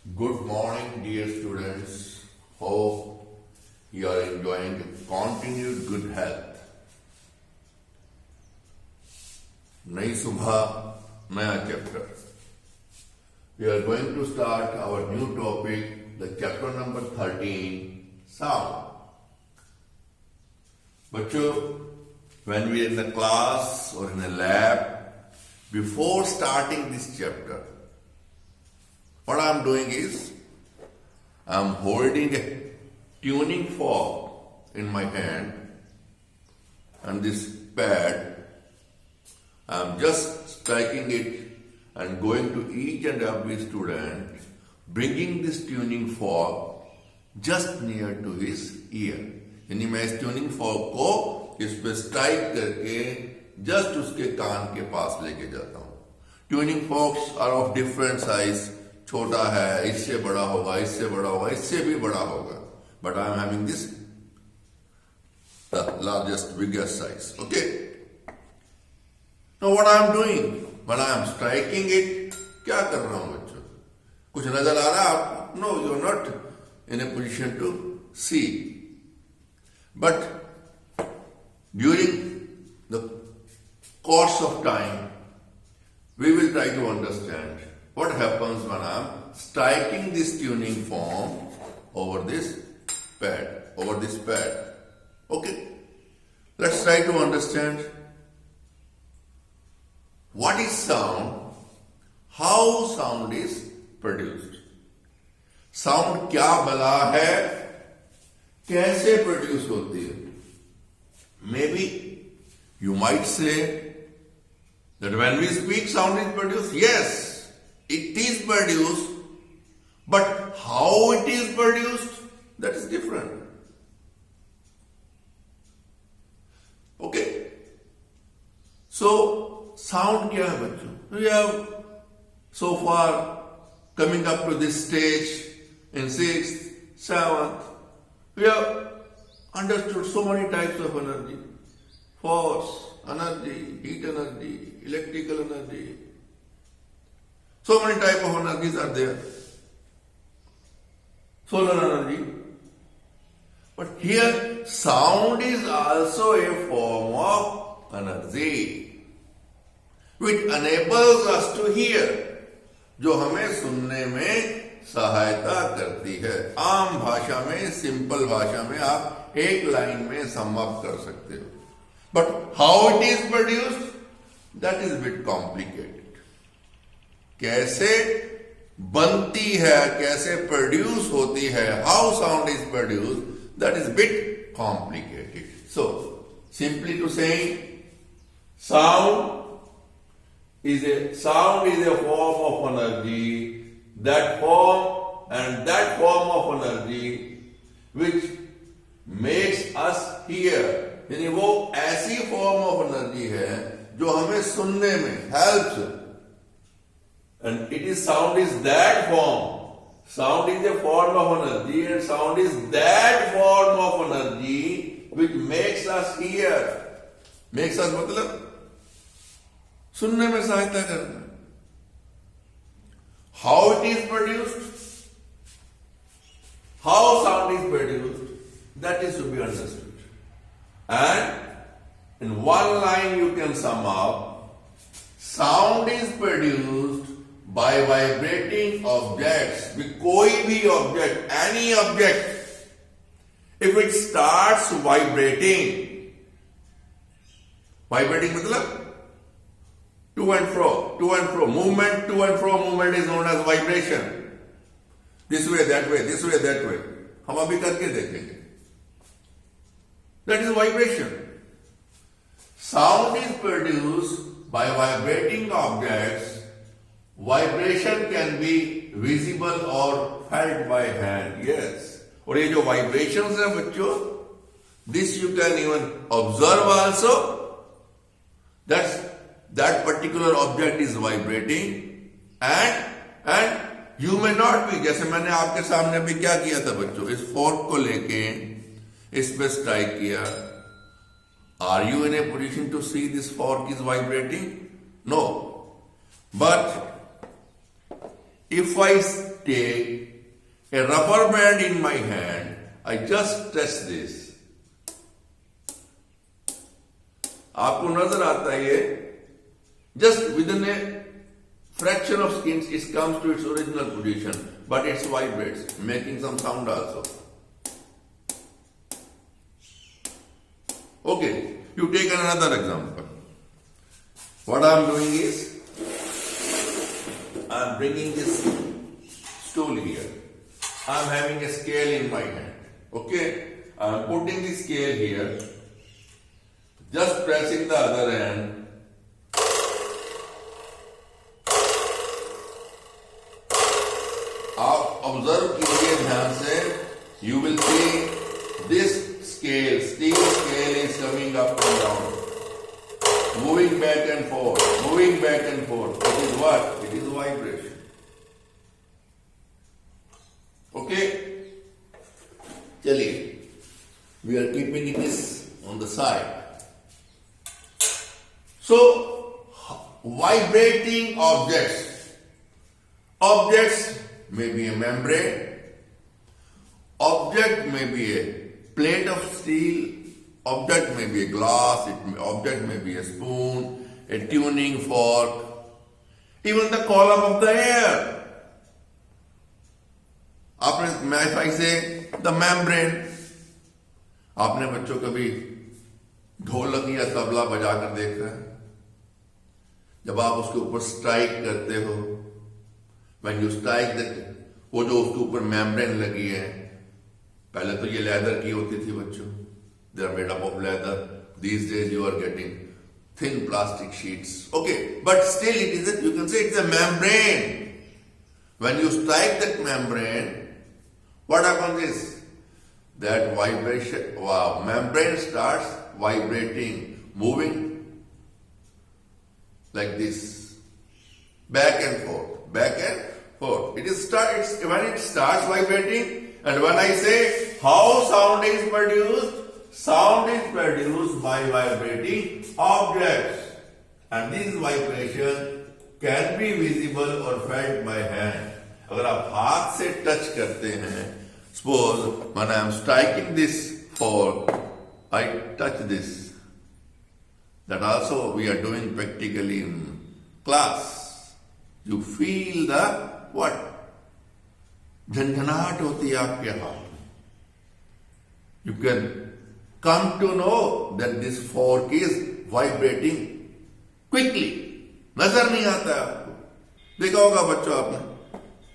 Good morning, dear students. Hope you are enjoying continued good health. नई सुबह नया chapter. We are going to start our new topic, the chapter number 13, sound. बच्चों, when we are in the class or in a lab, before starting this chapter, what I am doing is, I am holding a tuning fork in my hand and this pad. I am just striking it and going to each and every student, bringing this tuning fork just near to his ear. यानी मैं इस tuning fork को इस पे strike करके just उसके कान के पास लेके जाता हूं. Tuning forks are of different size. छोटा है, इससे बड़ा होगा, इससे बड़ा होगा, इससे भी बड़ा होगा. But I am having this the largest biggest size. Okay. Know what I am doing when I M striking it, क्या कर रहा हूं बच्चों? कुछ नजर आ रहा है आपको? No, you are not in a position to see. But during the course of time, we will try to understand what happens when I am striking this tuning fork over this pad. Okay? Let's try to understand what is sound, how sound is produced. Sound क्या बला है, कैसे produce होती है? May be you might say that when we speak, sound is produced. Yes, it is produced, but how it is produced, that is different. Okay? So, sound क्या है बच्चों? We have so far coming up to this stage in 6th, 7th, we have understood so many types of energy. Force, energy, heat energy, electrical energy. So many types of energies are there. Solar energy. But here, sound is also a form of energy which enables us to hear. जो हमें सुनने में सहायता करती है. आम भाषा में, सिंपल भाषा में आप एक लाइन में सम अप कर सकते हो. But how it is produced, that is bit complicated. कैसे बनती है, कैसे प्रोड्यूस होती है, how sound is produced, that is bit complicated. So simply to say, sound is a form of energy. That form of energy which makes us hear. यानी वो ऐसी form of energy है जो हमें सुनने में helps. And it is sound is that form. Sound is a form of energy and sound is that form of energy which makes us hear. Makes us मतलब सुनने में सहायता करना. How it is produced, how sound is produced, that is to be understood. And in one line you can sum up, sound is produced by vibrating objects. कोई भी object, any object, if it starts vibrating मतलब to and fro, movement, to and fro movement is known as vibration. This way, that way, this way, that way. हम अभी करके देखेंगे. That is vibration. Sound is produced by vibrating objects. Vibration can be visible or felt by hand. Yes. और ये जो vibrations है बच्चों, this you can even observe also. That particular object is vibrating and you may not be. जैसे मैंने आपके सामने भी क्या किया था बच्चों, इस फोर्क को लेके इस पे स्ट्राइक किया. Are you in a position to see this fork is vibrating? No. But if I take a rubber band in my hand, I just touch this. आपको नजर आता है ये just within a fraction of seconds it comes to its original position, but it vibrates, making some sound also. Okay, you take another example. What I am doing is I am bringing this stool here. I am having a scale in my hand. Okay, I am putting the scale here, just pressing the other end. आप observe कीजिए ध्यान से, you will see this scale, steel scale is coming up and down, moving back and forth, moving back and forth. It is what? It is vibration. Okay? चलिए, we are keeping this on the side. So, vibrating objects. Objects may be a membrane. Object may be a plate of steel. Object may be a glass. Object may be a spoon, a tuning fork, even the column of the air. आपने, if I say the membrane, आपने बच्चों कभी ढोलक या तबला बजा कर देखा है? जब आप उसके ऊपर स्ट्राइक करते हो, when you strike that, वो जो उसके ऊपर membrane लगी है, पहले तो ये लेदर की होती थी बच्चों, they are made up of leather. These days you are getting thin plastic sheets. Okay, but still it is you can say it's a membrane. When you strike that membrane, what happens is that vibration, membrane starts vibrating, moving like this, back and forth, back and forth. When it starts vibrating, and when I say how sound is produced by vibrating objects, and this vibration can be visible or felt by hand. अगर आप हाथ से touch करते हैं, suppose when I am striking this fork, I touch this. That also we are doing practically in class. You feel the what? झंझनाहट होती है आपके हाथ में. You can come to know that this fork is vibrating quickly. नजर नहीं आता है आपको. देखा होगा बच्चों आपने.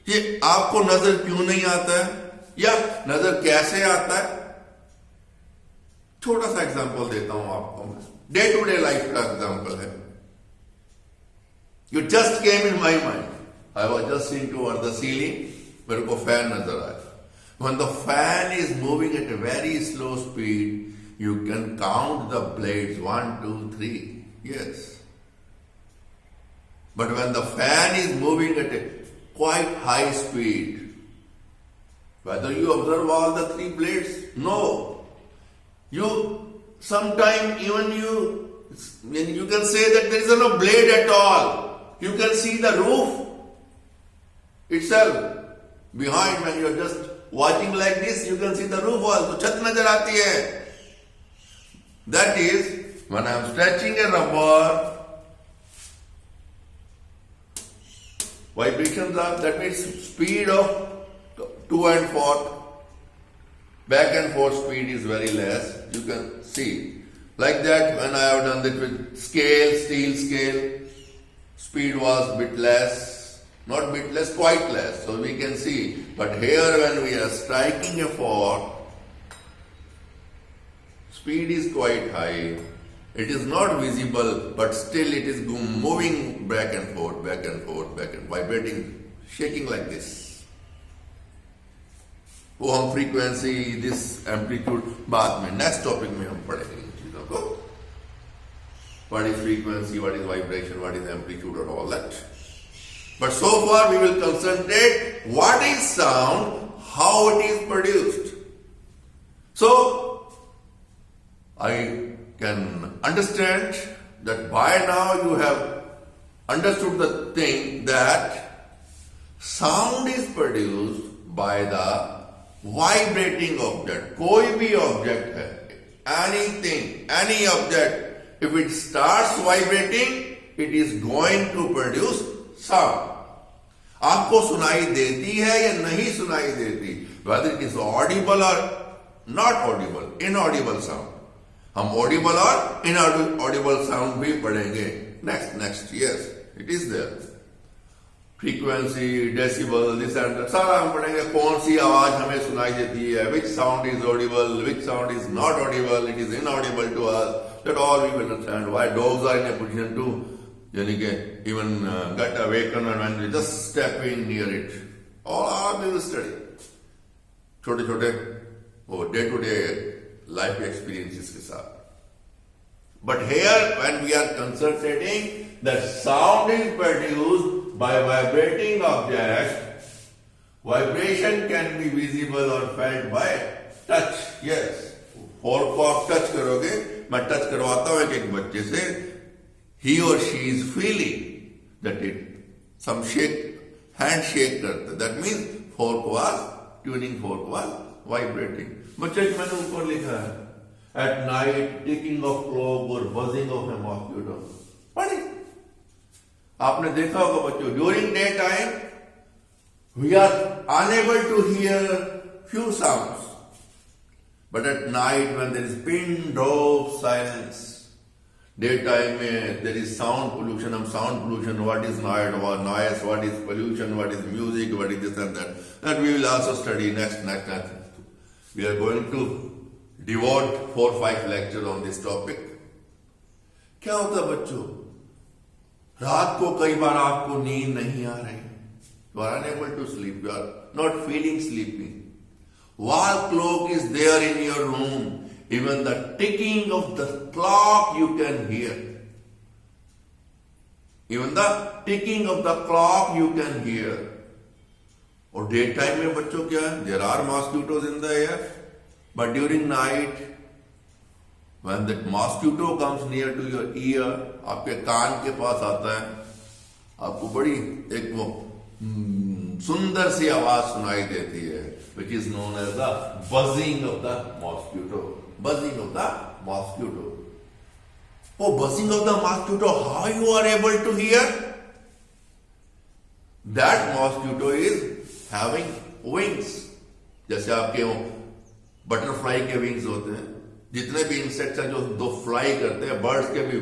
ये आपको नजर क्यों नहीं आता है या नजर कैसे आता है? छोटा सा एग्जांपल देता हूं आपको मैं. डे टू डे लाइफ का एग्जांपल है. You just came in my mind. I was just seeing toward the ceiling. मेरे को फैन नजर आया. When the fan is moving at a very slow speed, you can count the blades 1, 2, 3. Yes. But when the fan is moving at a quite high speed, whether you observe all the 3 blades? No. You sometime even you can say that there is no blade at all. You can see the roof itself. Behind, when you are just watching like this, you can see the roof also. छत नजर आती है. That is, when I am stretching a rubber, vibrations are, that means speed of to and forth, back and forth speed is very less. You can see. Like that, when I have done it with scale, steel scale, speed was bit less. Not bit less, quite less. So we can see. But here when we are striking a fork, speed is quite high. It is not visible, but still it is moving back and forth, back and forth, back and vibrating, shaking like this. वो हम frequency, this amplitude बाद में next topic में हम पढ़ेंगे इन चीजों को. What is frequency, what is vibration, what is amplitude and all that. But so far we will concentrate what is sound, how it is produced. So I can understand that by now you have understood the thing that Sound is produced by the vibrating object. कोई भी object है, anything, any object, if it starts vibrating, it is going to produce sound. आपको सुनाई देती है या नहीं सुनाई देती, whether it is audible or not audible, inaudible sound. हम audible और inaudible sound भी पढ़ेंगे next years. It is there. Frequency, decibel, this and that, सारा हम पढ़ेंगे. कौन सी आवाज हमें सुनाई देती है, which sound is audible, which sound is not audible, it is inaudible to us. That all we will understand. Why dogs are in a position to, यानी कि even get awakened when we just step in near it. All we will study. छोटे छोटे वो day to day life experiences के साथ. But here, when we are concentrating, that sound is produced by vibrating objects. Vibration can be visible or felt by touch. Yes. Fork को आप touch करोगे, मैं touch करवाता हूं एक बच्चे से, he or she is feeling that it some shake, hand shake करता. That means fork was tuning, fork was vibrating. बच्चे मैंने ऊपर लिखा है, at night ticking of clock or buzzing of a mosquito. पढ़ी. आपने देखा होगा बच्चों, during day time we are unable to hear few sounds, but at night when there is pin drop silence, day time में there is sound pollution. हम sound pollution, what is noise, what is pollution, what is music, what is this and that we will also study next. We are going to devote 4-5 lecture on this topic. क्या होता बच्चों, रात को कई बार आपको नींद नहीं आ रही, you are unable to sleep, you are not feeling sleepy. Wall clock is there in your room, even the ticking of the clock you can hear. Even the ticking of the clock you can hear. और day time में बच्चों क्या है, there are mosquitoes in the air, but during night when that mosquito comes near to your ear, आपके कान के पास आता है, आपको बड़ी एक वो सुंदर सी आवाज सुनाई देती है, which is known as the buzzing of the mosquito. Buzzing of the mosquito. Oh, buzzing of the mosquito, how you are able to hear? That mosquito is having wings. जैसे आपके वो बटरफ्लाई के विंग्स होते हैं, जितने भी insects हैं जो दो फ्लाई करते हैं, बर्ड्स के भी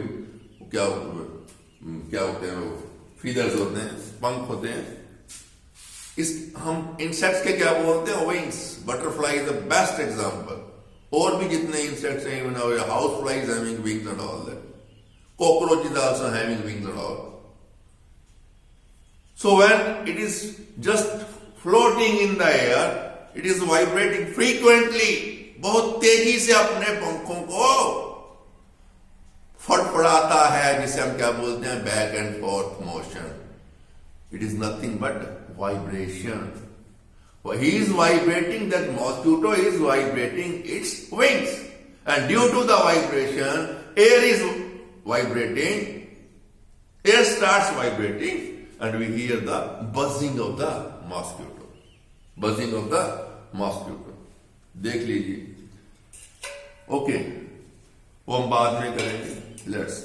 क्या होते हैं, वो फीदर्स होते हैं, पंख होते हैं. इस हम इंसेक्ट्स के क्या बोलते हैं, wings. Butterfly is the best example. और भी जितने इंसेक्ट्स हैं, even house fly is having wings and all that. Cockroach is also having wings and all. So when it is just floating in the air, it is vibrating frequently, बहुत तेजी से अपने पंखों को फड़फड़ाता है, जिसे हम क्या बोलते हैं, back and fourth motion. It is nothing but vibration. He is vibrating, that mosquito is vibrating its wings, and due to the vibration, air is vibrating, air starts vibrating, and we hear the buzzing of the mosquito. Buzzing of the mosquito. देख लीजिए. Okay, वो हम बाद में करेंगे. Let's.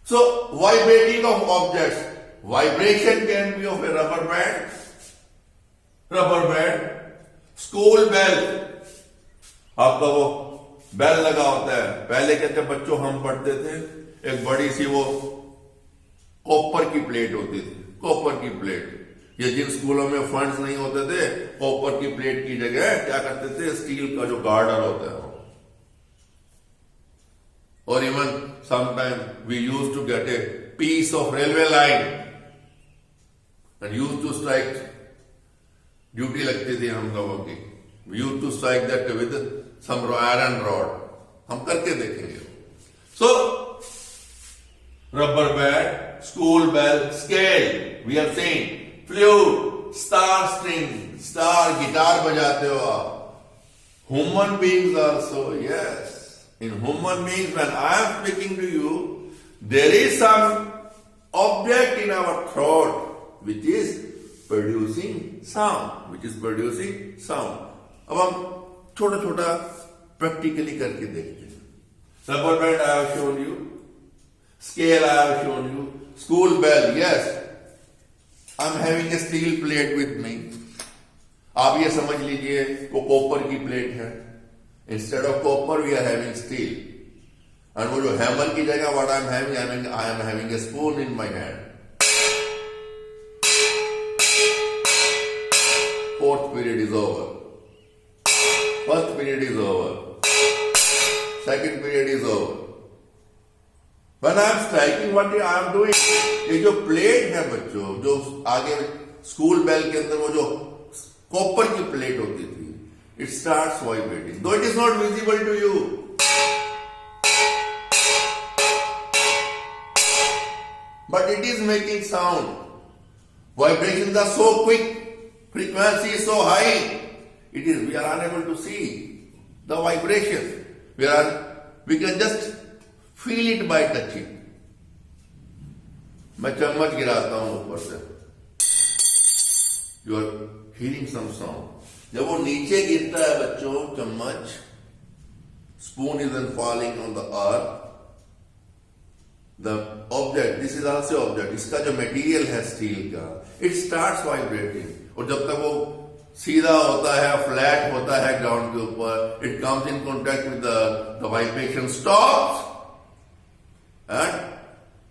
So, vibrating of objects. Vibration can be of a rubber band, school bell. आपका वो bell लगा होता है. पहले कहते बच्चों हम पढ़ते थे, एक बड़ी सी वो कॉपर की प्लेट होती थी, कॉपर की प्लेट. ये जिन स्कूलों में फंड्स नहीं होते थे, कॉपर की प्लेट की जगह क्या करते थे, स्टील का जो गार्डर होता है. और even sometime we use to get a piece of railway line and used to strike. Duty लगती थी हम लोगों की. We used to strike that with some iron rod. हम करके देखेंगे. So, rubber band, school bell, scale, we are saying, flute, star string, star, guitar बजाते हो आप. Human beings also, yes. In human beings, when I am speaking to you, there is some object in our throat. which is producing sound. अब हम छोटा छोटा practically करके देखते हैं. Rubber band I have shown you, scale I have shown you, school bell, yes. I'm having a steel plate with me. आप ये समझ लीजिए वो कॉपर की प्लेट है. Instead of copper we are having steel. And वो जो hammer की जगह what I am having a spoon in my hand. Fourth period is over. First period is over. Second period is over. When I am striking, what I am doing? ये जो plate है बच्चों, जो आगे school bell के अंदर वो जो कॉपर की प्लेट होती थी, it starts vibrating. Though it is not visible to you. But it is making sound. Vibrations are so quick. Frequency is so high. We are unable to see the vibration. We can just feel it by touching. मैं चम्मच गिराता हूं ऊपर से. You are hearing some sound. जब वो नीचे गिरता है बच्चों चम्मच, spoon isn't falling on the earth. The object, this is also object. इसका जो material है steel का, it starts vibrating. और जब तक वो सीधा होता है, फ्लैट होता है ग्राउंड के ऊपर, it comes in contact with the vibration stops, and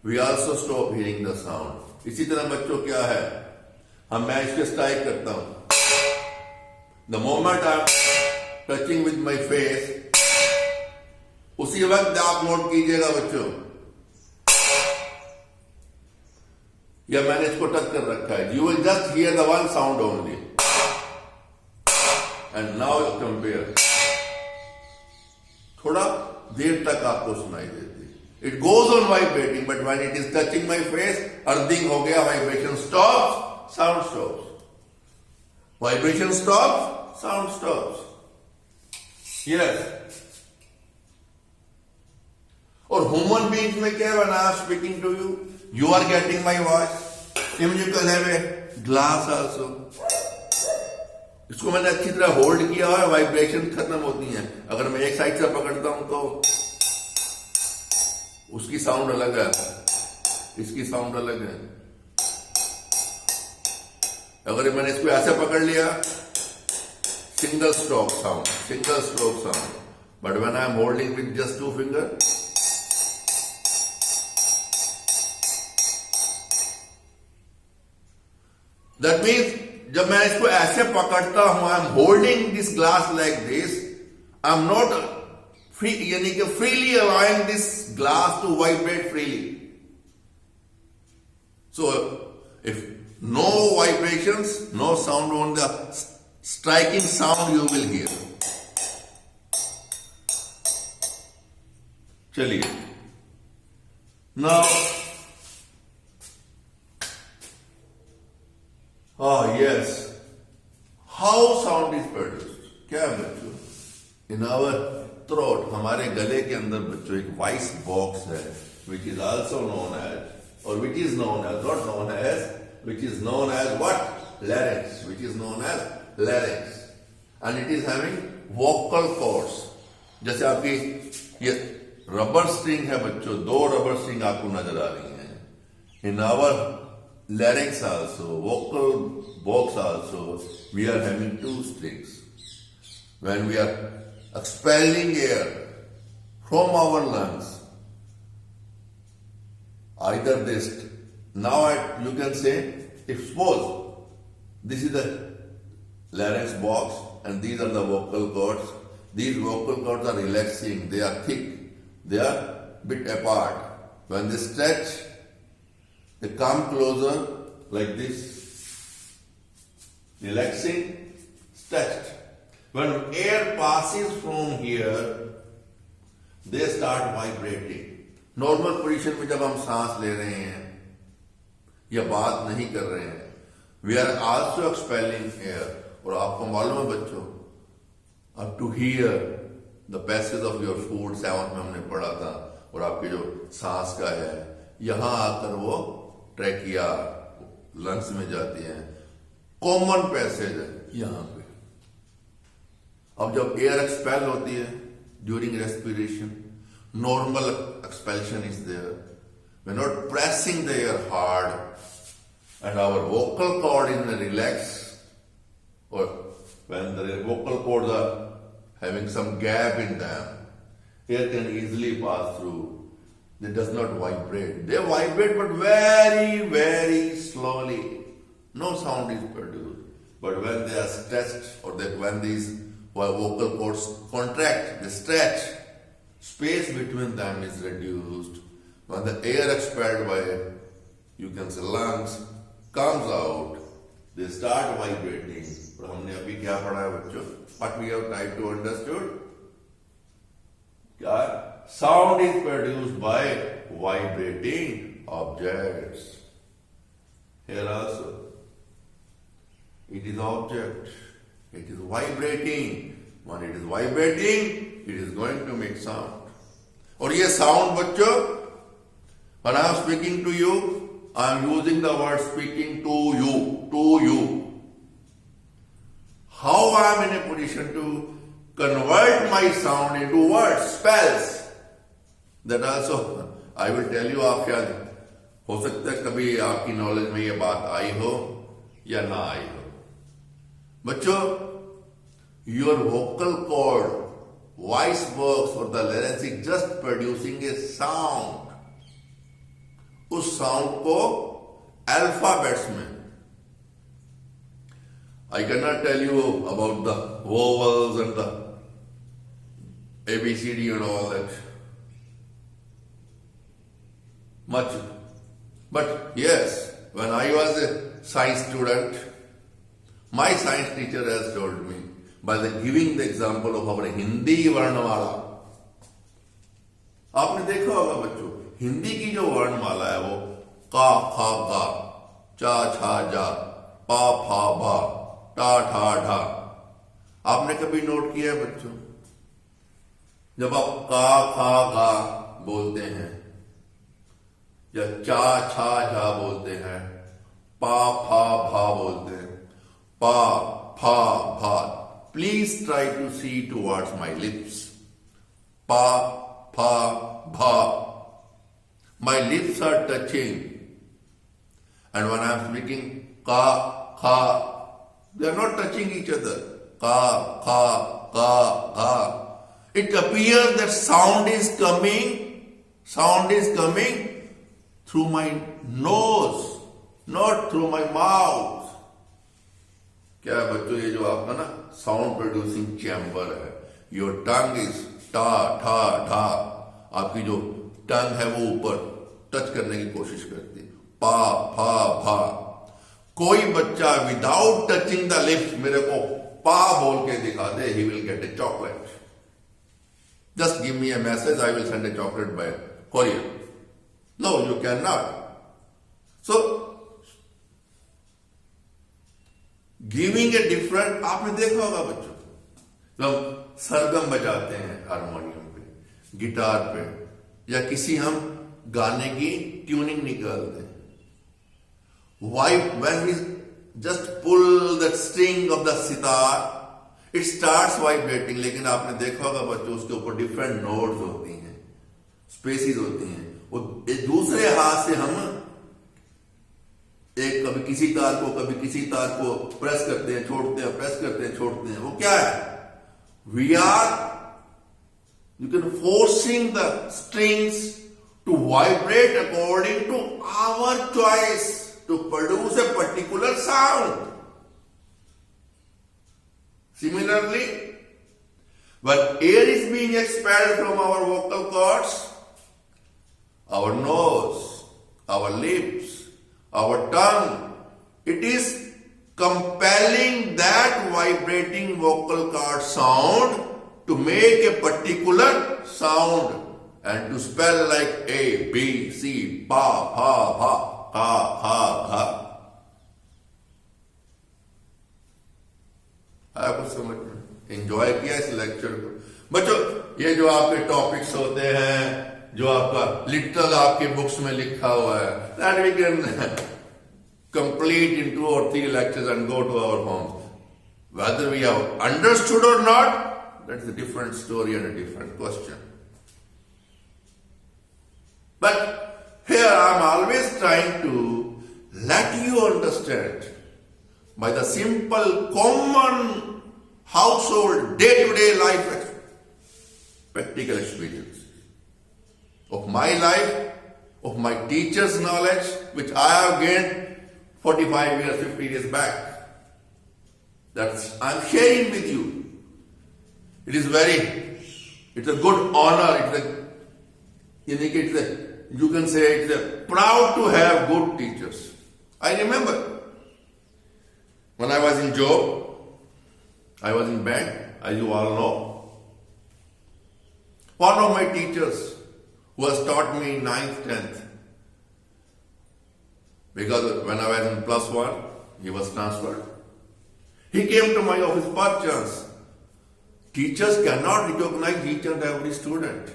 we also stop hearing the sound. इसी तरह बच्चों क्या है, मैं इस पे स्ट्राइक करता हूं. The moment I'm touching with my face, उसी वक्त आप नोट कीजिएगा बच्चों, या मैंने इसको टच कर रखा है. You will just hear the one sound only. And now compare. थोड़ा देर तक आपको सुनाई देती. It goes on vibrating, but when it is touching my face, earthing हो गया, vibration stops, sound stops. Vibration stops, sound stops. Yes. और human beings में क्या है, when I am speaking to you, you are getting my voice. Even you can have a glass also. इसको मैंने अच्छी तरह होल्ड किया है, वाइब्रेशन खत्म होती है. अगर मैं एक साइड से पकड़ता हूं तो उसकी साउंड अलग है, इसकी साउंड अलग है. अगर मैंने इसको ऐसे पकड़ लिया, single stroke sound. But when I am holding with just 2 finger, that means जब मैं इसको ऐसे पकड़ता हूं, I am holding this glass like this, I am not free, यानी कि freely allowing this glass to vibrate freely. So if no vibrations, no sound, on the striking sound you will hear. चलिए now, yes, how sound is produced. क्या है bachcho? In our throat, हमारे गले के अंदर बच्चों एक voice box है, which is also known as, or which is known as, not known as, which is known as what? Larynx. Which is known as larynx. And it is having vocal cords. जैसे आपकी ये rubber string है बच्चों, 2 rubber string आपको नजर आ रही हैं. In our larynx also, vocal box also, we are having 2 strings. When we are expelling air from our lungs, either this, now you can say, if suppose this is the larynx box and these are the vocal cords, these vocal cords are relaxing, they are thick, they are bit apart. When they stretch, they come closer like this, relaxing, stretched. When air passes from here, they start vibrating. Normal position में जब हम सांस ले रहे हैं या बात नहीं कर रहे हैं, we are also expelling air. और आपको मालूम है बच्चों, अब to hear the passage of your food 7th में हमने पढ़ा था, और आपके जो सांस का है, यहां आकर वो ट्रैकिया, लंग्स में जाती हैं, कॉमन पैसेज है यहां पे। अब जब एयर एक्सपेल होती है during respiration, normal expulsion is there, we are not pressing the air hard and our vocal cord in relax, और when the vocal cords are having some gap in them, air can easily pass through. It does not vibrate. They vibrate but very, very slowly. No sound is produced. But when they are stretched, or when these vocal cords contract, they stretch, space between them is reduced. When the air expelled by, you can say, lungs comes out, they start vibrating. और हमने अभी क्या पढ़ा है बच्चों? What we have tried to understood? क्या? Sound is produced by vibrating objects. Here also, it is object. It is vibrating. When it is vibrating, it is going to make sound. और ये sound बच्चों, when I am speaking to you, I am using the word speaking to you, to you. How I am in a position to convert my sound into words, spells. That also I will tell you. आप शायद हो सकता है कभी आपकी knowledge में ये बात आई हो या ना आई हो। बच्चों, your vocal cord, voice box or the larynx is just producing a sound. उस साउंड को अल्फाबेट्स में, I cannot tell you about the vowels and the ABCD and all that much. But yes, when I was a science student, my science teacher has told me, by giving the example of our Hindi वर्णमाला। आपने देखा होगा बच्चों, हिंदी की जो वर्णमाला है वो का, खा, गा, चा, छा, जा, पा, फा, भा, टा, ठा, ढा। आपने कभी नोट किया है बच्चों, जब आप का, खा, गा बोलते हैं या चा, छा, झा बोलते हैं, पा, फा, भा बोलते हैं, पा, फा, भा, please try to see towards my lips. पा, फा, भा, my lips are touching, and when I am speaking ka, kha, they are not touching each other. Ka, kha, ka, kha. It appears that sound is coming through my nose, not through my mouth. क्या है बच्चों, ये जो आपका ना sound producing chamber है, your tongue is टा, ठा, ढा, आपकी जो टंग है वो ऊपर टच करने की कोशिश करती है, पा, फा, भा। कोई बच्चा विदाउट टचिंग द लिप्स मेरे को पा बोल के दिखा दे, he will get a chocolate. Just give me a message, I will send a chocolate by courier. No, you can not. So giving a different, आपने देखा होगा बच्चों, जब सरगम बजाते हैं हारमोनियम पे, गिटार पे, या किसी हम गाने की ट्यूनिंग निकालते हैं, when we just pull the string of the sitar, it starts vibrating। लेकिन आपने देखा होगा बच्चों, उसके ऊपर डिफरेंट नोट्स होती हैं, स्पेसिस होती हैं, वो दूसरे हाथ से हम एक कभी किसी तार को कभी किसी तार को प्रेस करते हैं, छोड़ते हैं, प्रेस करते हैं, छोड़ते हैं। वो क्या है? We are, you can forcing the strings to vibrate according to our choice to produce a particular sound. Similarly, when air is being expelled from our vocal cords, our nose, our lips, our tongue, it is compelling that vibrating vocal cord sound to make a particular sound and to spell like A, B, C, pa, pha, bha, ka, ha, gha. आपको समझ में enjoy किया इस lecture को बच्चों? ये जो आपके टॉपिक्स होते हैं, जो आपका लिटरल आपके बुक्स में लिखा हुआ है, that we can complete in 2 or 3 lectures and go to our homes. Whether we have understood or not, that's a different story and a different question. But here I am always trying to let you understand by the simple, common household, day-to-day life practical experience of my life, of my teacher's knowledge, which I have gained 45 years, 50 years back. That's I'm sharing with you. It's a good honor. You can say it's a proud to have good teachers. I remember when I was in job, I was in bank, as you all know. One of my teachers who has taught me 9th, 10th, because when I was in +1, he was transferred. He came to my office per chance. Teachers cannot recognize each and every student.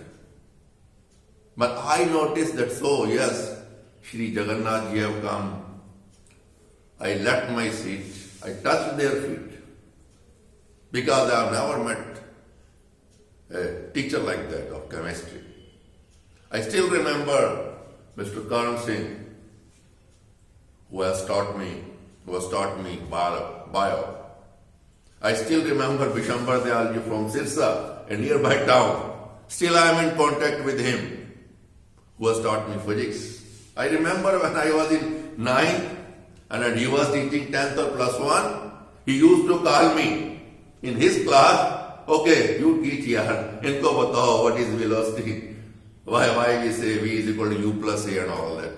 But I noticed that, so yes, Shri Jagannath ji have come. I left my seat. I touched their feet. Because I have never met a teacher like that of chemistry. I still remember Mr. Karan Singh, who has taught me bio. I still remember Bishambar Dayal ji from Sirsa, a nearby town. Still I am in contact with him, who has taught me physics. I remember when I was in 9th and he was teaching 10th or +1, he used to call me in his class, okay, you teach here, inko batao what is velocity, why we say V is equal to U plus A and all that.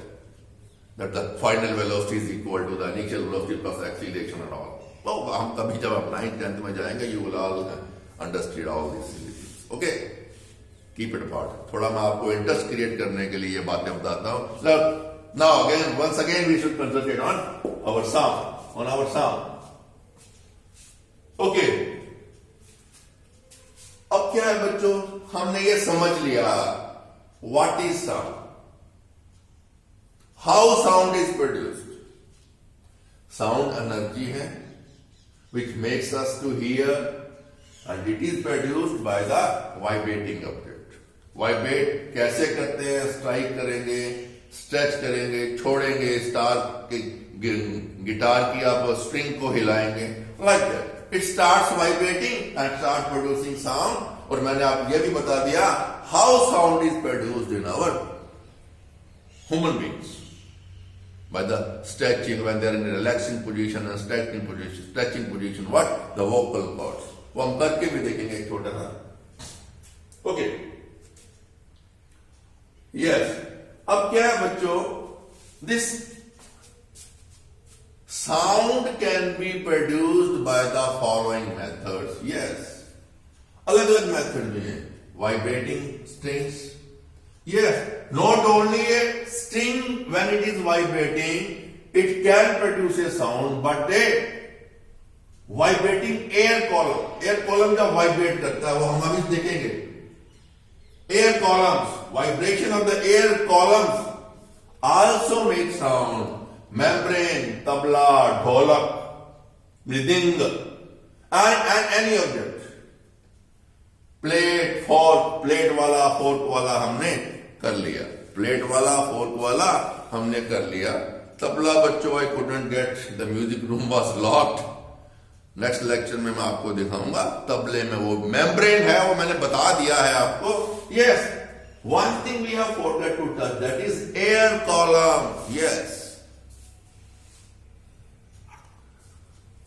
That the final velocity is equal to the initial velocity plus acceleration and all. Oh, हम कभी जब आप 9th 10th में जाएंगे, you will all understand all these things. Okay, keep it apart. थोड़ा मैं आपको interest create करने के लिए ये बातें बताता हूँ. Now once again we should concentrate on our sound. Okay. अब क्या है बच्चों, हमने ये समझ लिया what is sound, how sound is produced. Sound energy है which makes us to hear, and it is produced by the vibrating object. Vibrate कैसे करते हैं? स्ट्राइक करेंगे, स्ट्रेच करेंगे, छोड़ेंगे, गिटार की आप स्ट्रिंग को हिलाएंगे, like that. It starts vibrating and starts producing sound. और मैंने आपको यह भी बता दिया how sound is produced in our human beings. By the stretching, when they are in a relaxing position and stretching position, what? The vocal cords. वो हम करके भी देखेंगे एक छोटा सा. Okay. Yes. अब क्या है बच्चों? This sound can be produced by the following methods. Yes. अलग-अलग मेथड में है. Vibrating strings. Yes. Not only a string, when it is vibrating, it can produce a sound, but a vibrating air column जब vibrate करता है, वो हम अभी देखेंगे. Air columns, vibration of the air columns also make sound. Membrane, tabla, dholak, mriding, and any object. Plate, fork, plate वाला, fork वाला हमने कर लिया. Plate वाला, fork वाला हमने कर लिया. तबला बच्चों, I couldn't get, the music room was locked. Next lecture में मैं आपको दिखाऊंगा. तबले में वो मेम्ब्रेन है, वो मैंने बता दिया है आपको. Yes, one thing we have forgot to touch, that is air column. Yes,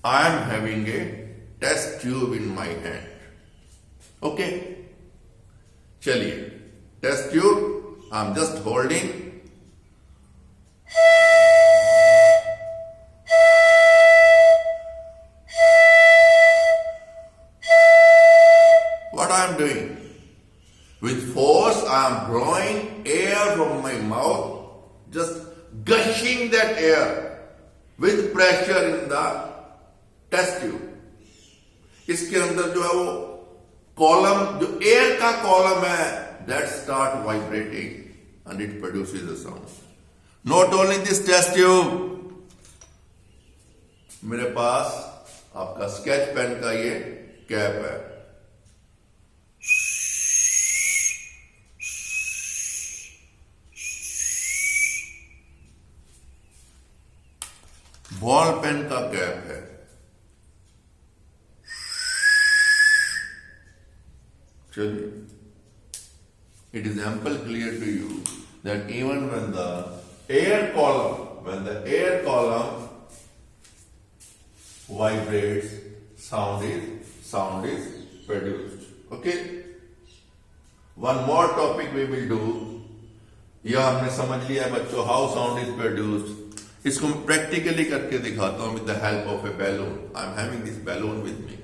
I am having a test tube in my hand. Okay, चलिए, test tube I am just holding. What I am doing? With force I am drawing air from my mouth, just gushing that air with pressure in the test tube. इसके अंदर जो है वो column, जो air का column है, that start vibrating and it produces a sound. Not only this test tube, मेरे पास आपका स्केच पेन का ये कैप है। बॉल पेन का कैप है। चलिए, it is ample clear to you that even when the air column vibrates, sound is produced. Okay. One more topic we will do. यह हमने समझ लिया है बच्चों, हाउ साउंड इज प्रोड्यूस्ड। इसको मैं प्रैक्टिकली करके दिखाता हूं with the help of A balloon. I am having this balloon with me.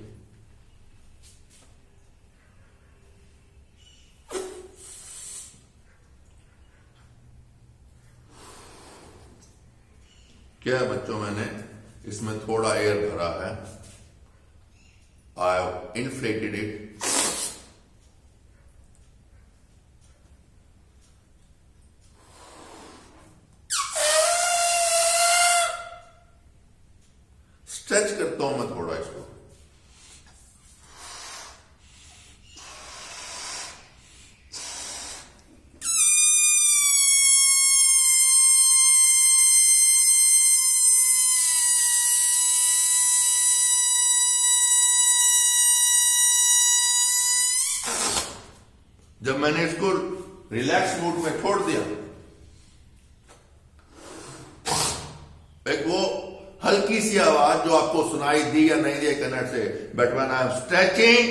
क्या है बच्चों, मैंने इसमें थोड़ा एयर भरा है। I have inflated it. Stretch करता हूं मैं थोड़ा इसको। जब मैंने इसको रिलैक्स मूड में छोड़ दिया, एक वो हल्की सी आवाज जो आपको सुनाई दी या नहीं दी कनेक्ट से, but when I am stretching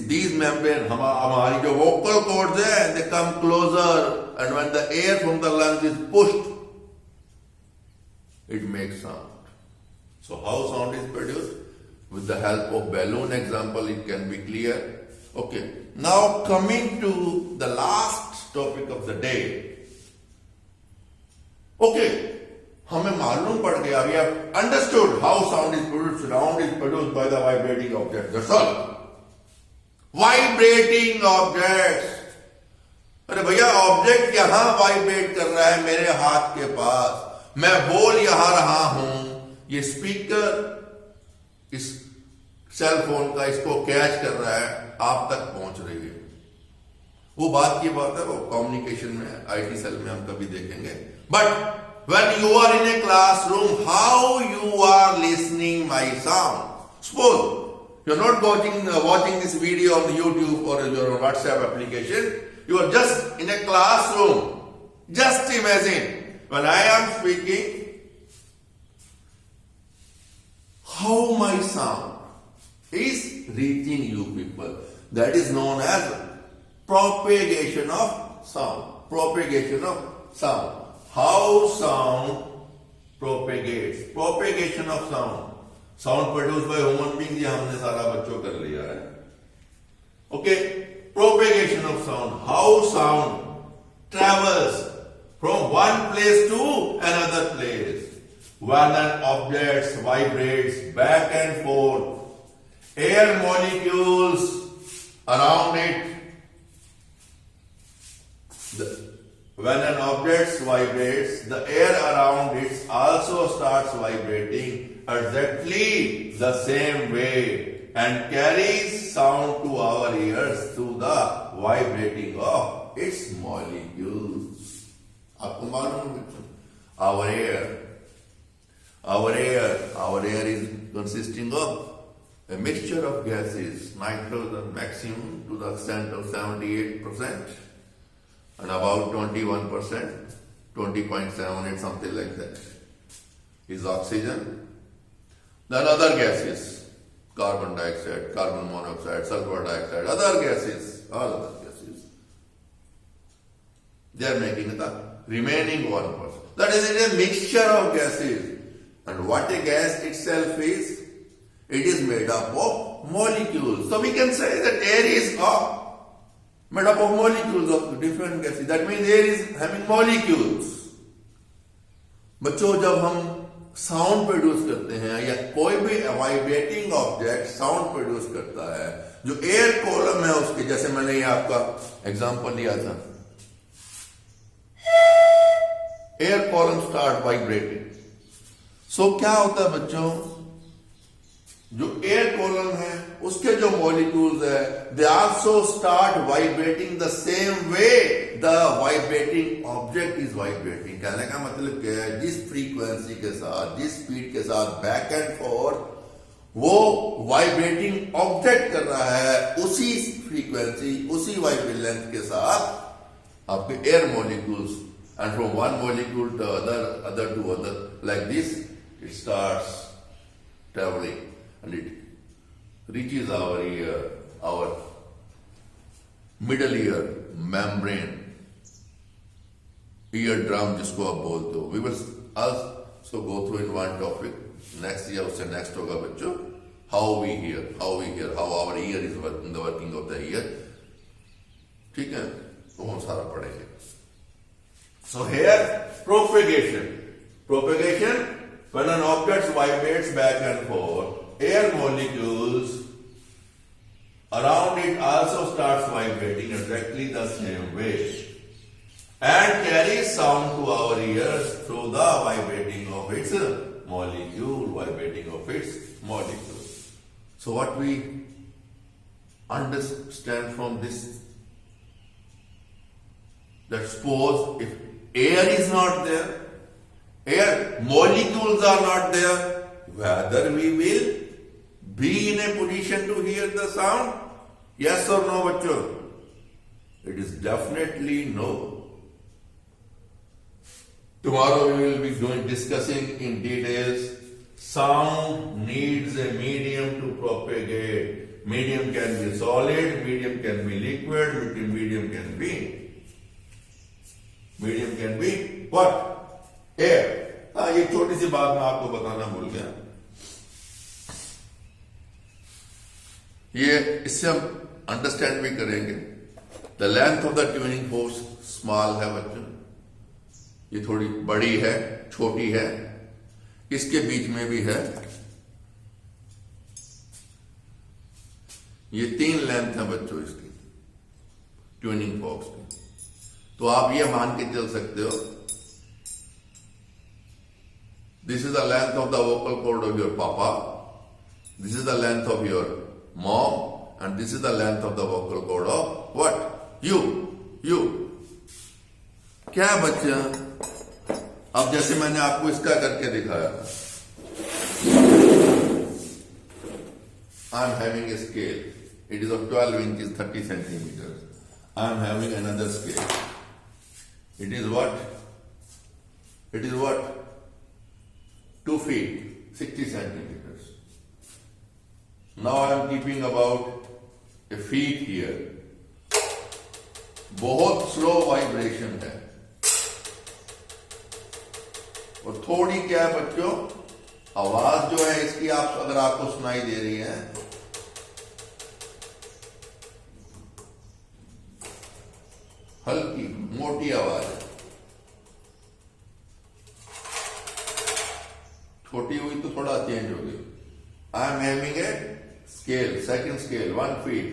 these membrane, हमारी जो वोकल कॉर्ड्स है, they come closer and when the air from the lungs is pushed, it makes sound. So how sound is produced? With the help of balloon example, it can be clear. Okay. Now coming to the last topic of the day. Okay. हमें मालूम पड़ गया, we have understood how sound is produced. Sound is produced by the vibrating object. That's all. Vibrating objects. अरे भैया, object यहां vibrate कर रहा है मेरे हाथ के पास, मैं बोल यहां रहा हूं, ये स्पीकर इस सेल फोन का इसको कैच कर रहा है, आप तक पहुंच रही है। वो बात की बात है, वो कम्युनिकेशन में आईटी सेल में हम कभी देखेंगे। But when you are in a classroom, how you are listening my sound? Suppose you're not watching this video on YouTube or your WhatsApp application. You are just in a classroom. Just imagine when I am speaking, how my sound is reaching you people. That is known as propagation of sound. Propagation of sound. How sound propagates. Propagation of sound. Sound produced by human beings, ये हमने सारा बच्चों कर लिया है. Okay. Propagation of sound. How sound travels from one place to another place. When an object vibrates back and forth, air molecules around it. When an object vibrates, the air around it also starts vibrating exactly the same way and carries sound to our ears through the vibrating of its molecules. आपको मालूम है, our air is consisting of a mixture of gases, nitrogen maximum to the extent of 78%, and about 21%, 20.78, something like that, is oxygen. Then other gases, carbon dioxide, carbon monoxide, sulfur dioxide, other gases, all other gases. They are making the remaining 1%. That is, it is a mixture of gases. And what a gas itself is? It is made up of molecules. So we can say that air is made up of molecules of different gases. That means air is having molecules. बच्चों, जब हम sound produce करते हैं या कोई भी vibrating object sound produce करता है, जो एयर कॉलम है उसके, जैसे मैंने ये आपका एग्जांपल लिया था, एयर कॉलम स्टार्ट वाइब्रेटिंग, सो क्या होता है बच्चों, जो एयर कॉलम है उसके जो मॉलिक्यूल्स है they also start vibrating the same way the vibrating object is vibrating. कहने का मतलब क्या है, जिस फ्रीक्वेंसी के साथ, जिस स्पीड के साथ बैक एंड फोर्थ वो वाइब्रेटिंग ऑब्जेक्ट कर रहा है, उसी फ्रीक्वेंसी, उसी वाइब्रेलेंथ के साथ आपके air molecules, and from one molecule to other to other, like this it starts traveling and it reaches our ear, our middle ear membrane, eardrum जिसको आप बोलते हो। We will also go through in one topic next year, उससे next होगा बच्चों, how we hear, how our ear is working, the working of the ear, ठीक है, तो हम सारा पढ़ेंगे। So here propagation when an object vibrates back and forth, air molecules around it also starts vibrating exactly the same way and carries sound to our ears through the vibrating of its molecule. So what we understand from this, that suppose if air is not there, air molecules are not there, whether we will be in a position to hear the sound? Yes or no, bachcho? It is definitely no. Tomorrow we will be discussing in details. Sound needs a medium to propagate. Medium can be solid, medium can be liquid, medium can be what? Air. हाँ, ये छोटी सी बात मैं आपको बताना भूल गया, ये इससे हम अंडरस्टैंड भी करेंगे। The length of the tuning force small है बच्चों, ये थोड़ी बड़ी है, छोटी है, इसके बीच में भी है, ये 3 लेंथ है बच्चों इसकी ट्यूनिंग फोर्स की। तो आप ये मान के चल सकते हो, this is the length of the vocal cord of your papa, this is the length of your mom, and this is the length of the vocal cord of what? You. क्या बच्चा, अब जैसे मैंने आपको इसका करके दिखाया, I am having a scale, it is of 12 inches 30 centimeters. I am having another scale, it is what? 2 feet 60 centimeters. Now I am keeping about a feet here. बहुत स्लो वाइब्रेशन है, और थोड़ी क्या है बच्चों, आवाज जो है इसकी आप अगर आपको सुनाई दे रही है, हल्की मोटी आवाज है, छोटी हुई तो थोड़ा चेंज हो गई। आई am having a scale, second scale 1 feet.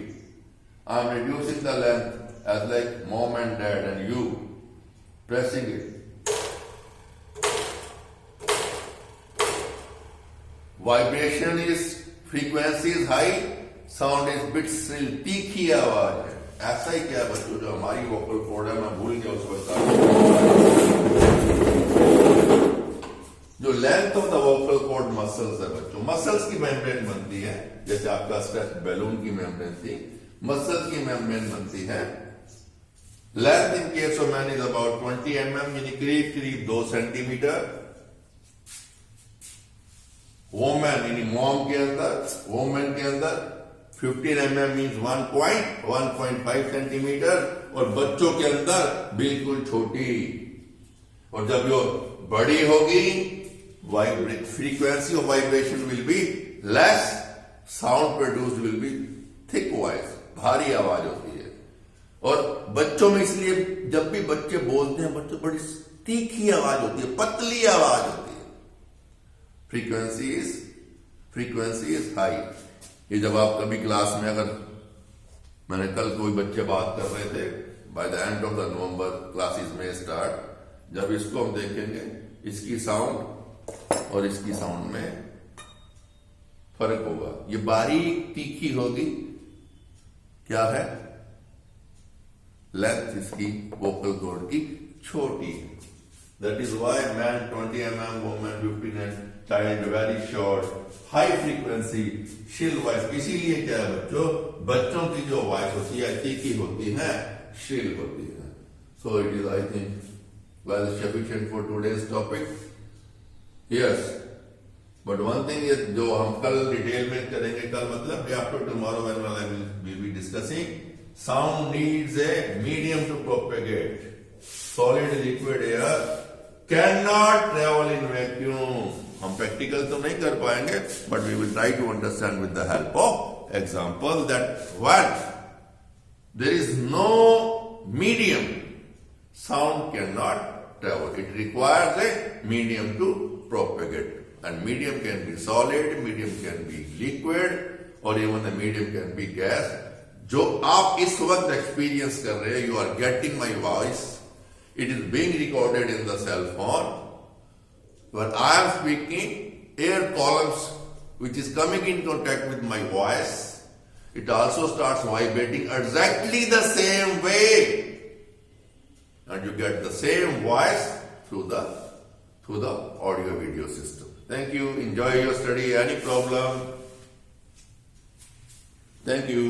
I am reducing the length as like mom and dad and you pressing it. Vibration is, frequency is high, sound is bit shrill, तीखी आवाज है। ऐसा ही क्या बच्चों, जो हमारी वोकल कॉर्ड है, मैं भूल गया उसको बता, जो length of the vocal cord muscles है बच्चों, मसल्स की मेम्ब्रेन बनती है, जैसे आपका स्ट्रेच बैलून की मेम्ब्रेन थी, मसल्स की मेम्ब्रेन बनती है। Length in case of man is about 20 mm, यानी करीब 2 सेंटीमीटर। वोमेन यानी मॉम के अंदर, वोमेन के अंदर 15 mm मीन्स 1.5 सेंटीमीटर, और बच्चों के अंदर बिल्कुल छोटी। और जब यो बड़ी होगी, frequency of vibration will be less, sound produced will be thick voice, भारी आवाज होती है। और बच्चों में इसलिए जब भी बच्चे बोलते हैं, बच्चों बड़ी तीखी आवाज होती है, पतली आवाज होती है। Frequency is high. ये जब आप कभी क्लास में, अगर मैंने कल कोई बच्चे बात कर रहे थे, by the end of the November classes में स्टार्ट, जब इसको हम देखेंगे, इसकी साउंड और इसकी साउंड में फर्क होगा। ये बारीक तीखी होगी, क्या है, लेंथ इसकी वोकल कॉर्ड की छोटी है। That is why man 20 mm, women 15 and child very short, high frequency शिल वॉइस। इसीलिए क्या है बच्चों, बच्चों की जो वॉइस होती है तीखी होती है, शिल होती है। So it is I think well sufficient for today's topic. Yes, but one thing is, जो हम कल डिटेल में करेंगे, कल मतलब day after tomorrow when I will be discussing, sound needs a medium to propagate. Solid liquid air can not travel in vacuum. हम practical तो नहीं कर पाएंगे, but we will try to understand with the help of example that when there is no medium, sound can not travel. It requires a medium to propagate, and medium can be solid, medium can be liquid, or even the medium can be gas. जो आप इस वक्त experience कर रहे हैं, you are getting my voice. It is being recorded in the cell phone. When I am speaking, air columns which is coming in contact with my voice, it also starts vibrating exactly the same way. And you get the same voice through the audio video system. Thank you. Enjoy your study. Any problem? Thank you.